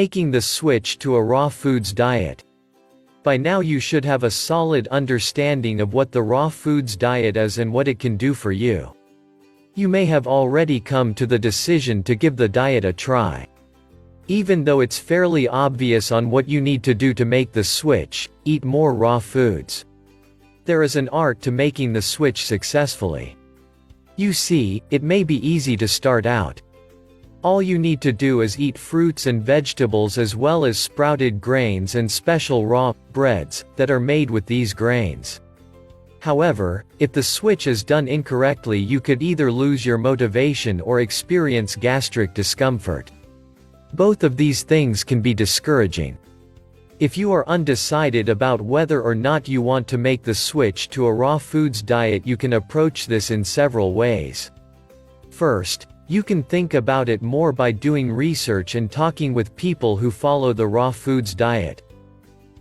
Making the switch to a raw foods diet. By now you should have a solid understanding of what the raw foods diet is and what it can do for you. You may have already come to the decision to give the diet a try. Even though it's fairly obvious on what you need to do to make the switch, eat more raw foods. There is an art to making the switch successfully. You see, it may be easy to start out. All you need to do is eat fruits and vegetables as well as sprouted grains and special raw breads that are made with these grains. However, if the switch is done incorrectly, you could either lose your motivation or experience gastric discomfort. Both of these things can be discouraging. If you are undecided about whether or not you want to make the switch to a raw foods diet, you can approach this in several ways. First, you can think about it more by doing research and talking with people who follow the raw foods diet.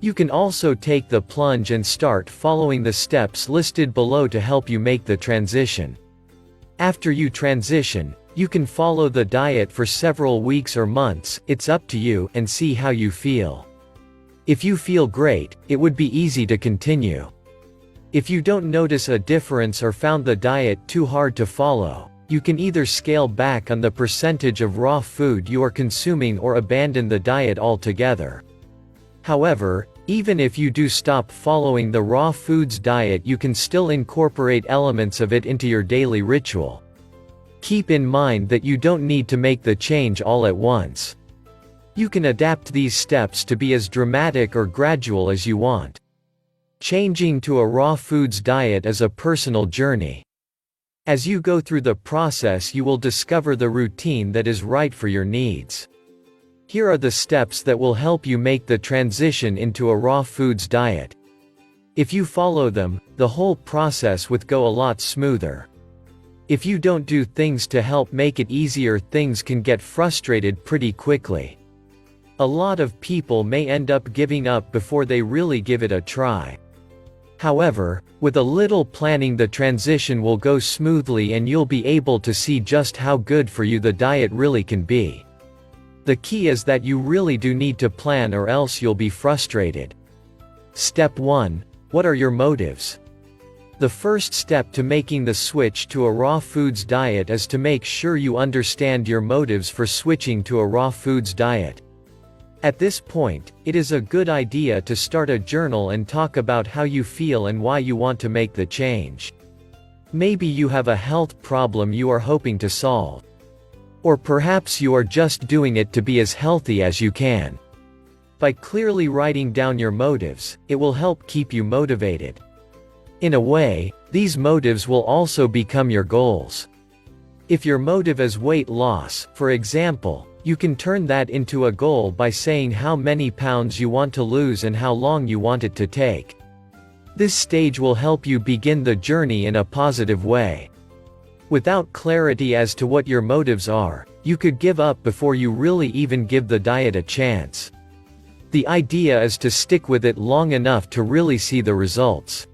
You can also take the plunge and start following the steps listed below to help you make the transition. After you transition, you can follow the diet for several weeks or months, it's up to you, and see how you feel. If you feel great, it would be easy to continue. If you don't notice a difference or found the diet too hard to follow, you can either scale back on the percentage of raw food you are consuming or abandon the diet altogether. However, even if you do stop following the raw foods diet, you can still incorporate elements of it into your daily ritual. Keep in mind that you don't need to make the change all at once. You can adapt these steps to be as dramatic or gradual as you want. Changing to a raw foods diet is a personal journey. As you go through the process, you will discover the routine that is right for your needs. Here are the steps that will help you make the transition into a raw foods diet. If you follow them, the whole process will go a lot smoother. If you don't do things to help make it easier, things can get frustrated pretty quickly. A lot of people may end up giving up before they really give it a try. However, with a little planning, the transition will go smoothly and you'll be able to see just how good for you the diet really can be. The key is that you really do need to plan, or else you'll be frustrated. Step 1. What are your motives? The first step to making the switch to a raw foods diet is to make sure you understand your motives for switching to a raw foods diet. At this point, it is a good idea to start a journal and talk about how you feel and why you want to make the change. Maybe you have a health problem you are hoping to solve. Or perhaps you are just doing it to be as healthy as you can. By clearly writing down your motives, it will help keep you motivated. In a way, these motives will also become your goals. If your motive is weight loss, for example, you can turn that into a goal by saying how many pounds you want to lose and how long you want it to take. This stage will help you begin the journey in a positive way. Without clarity as to what your motives are, you could give up before you really even give the diet a chance. The idea is to stick with it long enough to really see the results.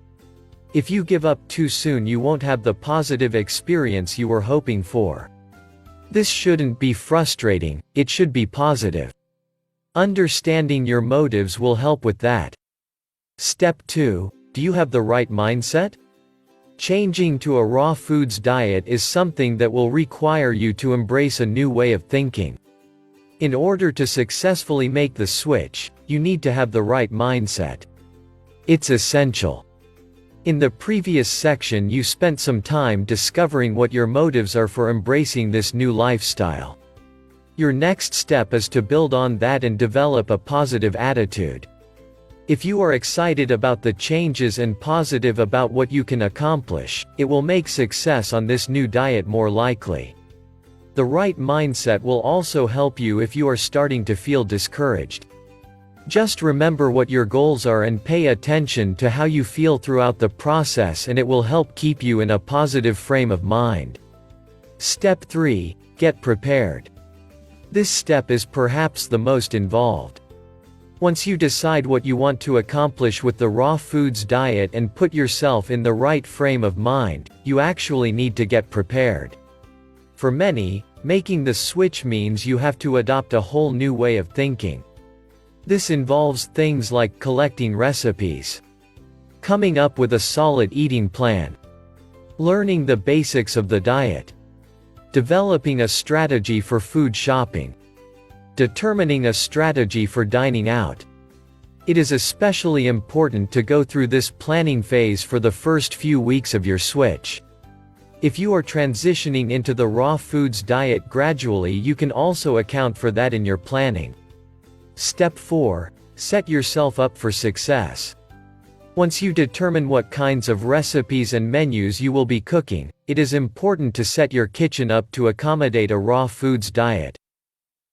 If you give up too soon, you won't have the positive experience you were hoping for. This shouldn't be frustrating, it should be positive. Understanding your motives will help with that. Step 2. Do you have the right mindset? Changing to a raw foods diet is something that will require you to embrace a new way of thinking. In order to successfully make the switch, you need to have the right mindset. It's essential. In the previous section, you spent some time discovering what your motives are for embracing this new lifestyle. Your next step is to build on that and develop a positive attitude. If you are excited about the changes and positive about what you can accomplish, it will make success on this new diet more likely. The right mindset will also help you if you are starting to feel discouraged. Just remember what your goals are and pay attention to how you feel throughout the process, and it will help keep you in a positive frame of mind. Step 3. Get prepared. This step is perhaps the most involved. Once you decide what you want to accomplish with the raw foods diet and put yourself in the right frame of mind, you actually need to get prepared. For many, Making the switch means you have to adopt a whole new way of thinking. This involves things like collecting recipes, coming up with a solid eating plan, learning the basics of the diet, developing a strategy for food shopping, determining a strategy for dining out. It is especially important to go through this planning phase for the first few weeks of your switch. If you are transitioning into the raw foods diet gradually, you can also account for that in your planning. Step 4. Set yourself up for success. Once you determine what kinds of recipes and menus you will be cooking, it is important to set your kitchen up to accommodate a raw foods diet.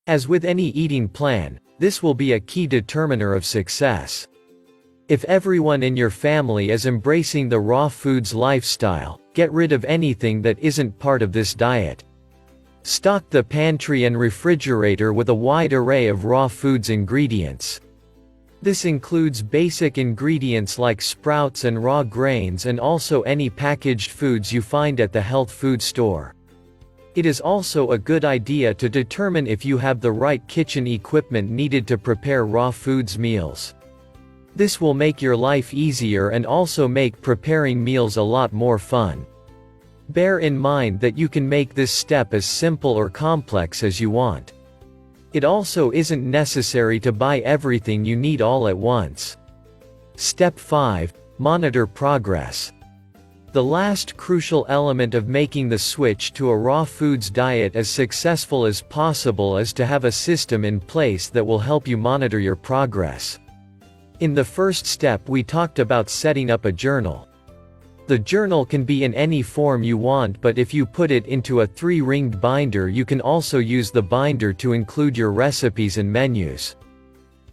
As with any eating plan, this will be a key determiner of success. If everyone in your family is embracing the raw foods lifestyle, get rid of anything that isn't part of this diet. Stock the pantry and refrigerator with a wide array of raw foods ingredients. This includes basic ingredients like sprouts and raw grains, and also any packaged foods you find at the health food store. It is also a good idea to determine if you have the right kitchen equipment needed to prepare raw foods meals. This will make your life easier and also make preparing meals a lot more fun. Bear in mind that you can make this step as simple or complex as you want. It also isn't necessary to buy everything you need all at once. Step 5. Monitor progress. The last crucial element of making the switch to a raw foods diet as successful as possible is to have a system in place that will help you monitor your progress. In the first step, we talked about setting up a journal. The journal can be in any form you want, but if you put it into a 3-ringed binder, you can also use the binder to include your recipes and menus.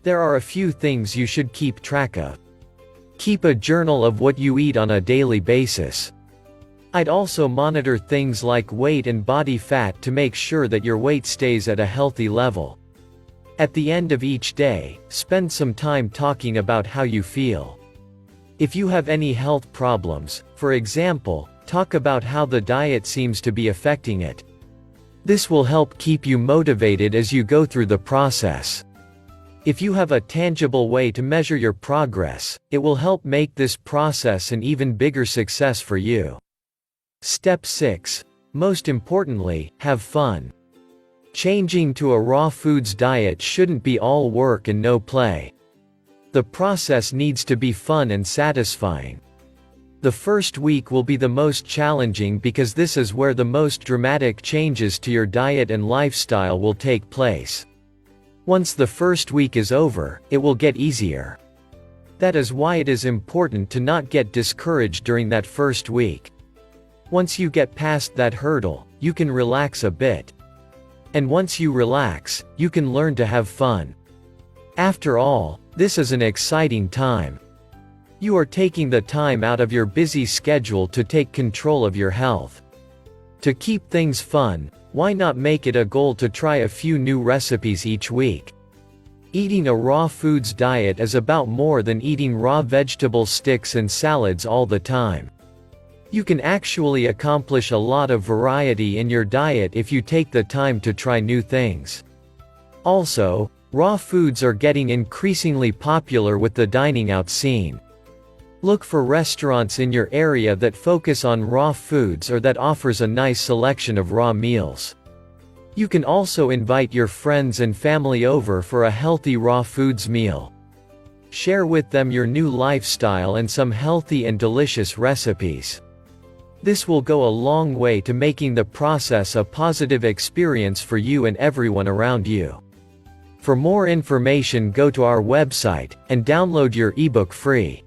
There are a few things you should keep track of. Keep a journal of what you eat on a daily basis. I'd also monitor things like weight and body fat to make sure that your weight stays at a healthy level. At the end of each day, spend some time talking about how you feel. If you have any health problems, for example, talk about how the diet seems to be affecting it. This will help keep you motivated as you go through the process. If you have a tangible way to measure your progress, it will help make this process an even bigger success for you. Step 6. Most importantly, have fun. Changing to a raw foods diet shouldn't be all work and no play. The process needs to be fun and satisfying. The first week will be the most challenging because this is where the most dramatic changes to your diet and lifestyle will take place. Once the first week is over, it will get easier. That is why it is important to not get discouraged during that first week. Once you get past that hurdle, you can relax a bit. And once you relax, you can learn to have fun. After all, this is an exciting time. You are taking the time out of your busy schedule to take control of your health. To keep things fun, why not make it a goal to try a few new recipes each week? Eating a raw foods diet is about more than eating raw vegetable sticks and salads all the time. You can actually accomplish a lot of variety in your diet if you take the time to try new things. Also, raw foods are getting increasingly popular with the dining out scene. Look for restaurants in your area that focus on raw foods or that offers a nice selection of raw meals. You can also invite your friends and family over for a healthy raw foods meal. Share with them your new lifestyle and some healthy and delicious recipes. This will go a long way to making the process a positive experience for you and everyone around you. For more information, go to our website and download your ebook free.